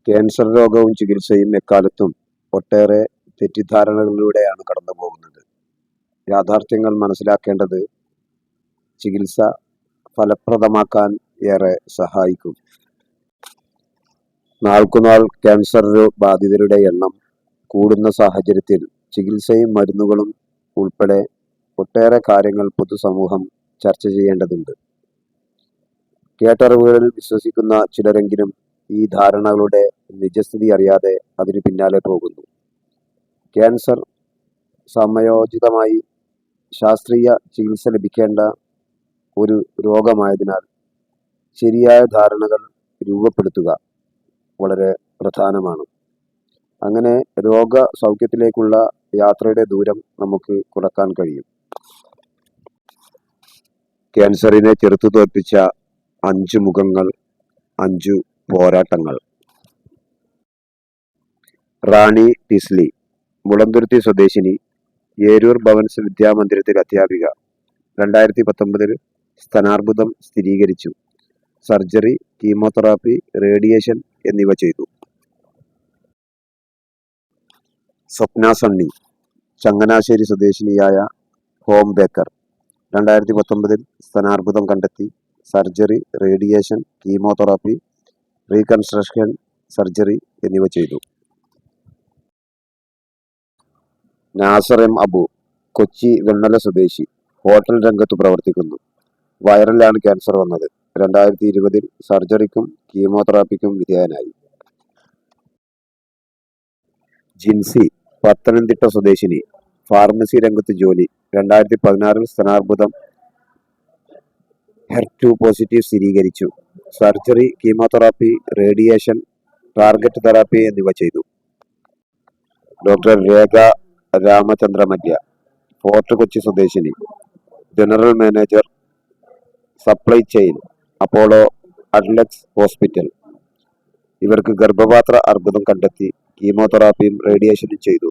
Cancer രോഗവും ചികിത്സയും എക്കാലത്തും ഒട്ടേറെ തെറ്റിദ്ധാരണകളിലൂടെയാണ് കടന്നുപോകുന്നത്. യാഥാർത്ഥ്യങ്ങൾ മനസ്സിലാക്കേണ്ടത് ചികിത്സ ഫലപ്രദമാക്കാൻ ഏറെ സഹായിക്കും. നാൾക്കുനാൾ ക്യാൻസർ ബാധിതരുടെ എണ്ണം കൂടുന്ന സാഹചര്യത്തിൽ ചികിത്സയും മരുന്നുകളും ഉൾപ്പെടെ ഒട്ടേറെ കാര്യങ്ങൾ പൊതുസമൂഹം ചർച്ച ചെയ്യേണ്ടതുണ്ട്. കേട്ടറിവുകളിൽ വിശ്വസിക്കുന്ന ചിലരെങ്കിലും ഈ ധാരണകളുടെ നിജസ്ഥിതി അറിയാതെ അതിനു പിന്നാലെ പോകുന്നു. ക്യാൻസർ സമയോചിതമായി ശാസ്ത്രീയ ചികിത്സ ലഭിക്കേണ്ട ഒരു രോഗമായതിനാൽ ശരിയായ ധാരണകൾ രൂപപ്പെടുത്തുക വളരെ പ്രധാനമാണ്. അങ്ങനെ രോഗസൗഖ്യത്തിലേക്കുള്ള യാത്രയുടെ ദൂരം നമുക്ക് കുറക്കാൻ കഴിയും. ക്യാൻസറിനെ ചെറുത്തു തോൽപ്പിച്ച 5 മുഖങ്ങൾ, 5 പോരാട്ടങ്ങൾ. റാണി ടിസ്ലി, മുളന്തുരുത്തി സ്വദേശിനി, ഏരൂർ ഭവൻസ് വിദ്യാമന്ദിരത്തിൽ അധ്യാപിക. 2019 സ്തനാർബുദം സ്ഥിരീകരിച്ചു. സർജറി, കീമോതെറാപ്പി, റേഡിയേഷൻ എന്നിവ ചെയ്തു. സ്വപ്ന സണ്ണി, ചങ്ങനാശ്ശേരി സ്വദേശിനിയായ ഹോം ബേക്കർ. 2019 സ്തനാർബുദം കണ്ടെത്തി. Surgery, radiation, chemotherapy, reconstruction surgery എന്നിവ ചെയ്തു. നാസർ എം അബു, കൊച്ചി വെണ്ണല സ്വദേശി, ഹോട്ടൽ രംഗത്ത് പ്രവർത്തിക്കുന്നു. വയറിലാണ് ക്യാൻസർ വന്നത്. 2020 സർജറിക്കും കീമോതെറാപ്പിക്കും വിധേയനായി. ജിൻസി, പത്തനംതിട്ട സ്വദേശിനി, ഫാർമസി രംഗത്ത് ജോലി. 2016 സ്തനാർബുദം HER2 പോസിറ്റീവ് സ്ഥിരീകരിച്ചു. Surgery, chemotherapy, radiation, target therapy എന്നിവ ചെയ്തു. ഡോക്ടർ രേഖ രാമചന്ദ്രമല്യ, ഫോർട്ട് കൊച്ചി സ്വദേശിനി, general manager, supply chain, Apollo Adlux hospital. ഇവർക്ക് ഗർഭപാത്ര അർബുദം കണ്ടെത്തി. കീമോതെറാപ്പിയും റേഡിയേഷനും ചെയ്തു.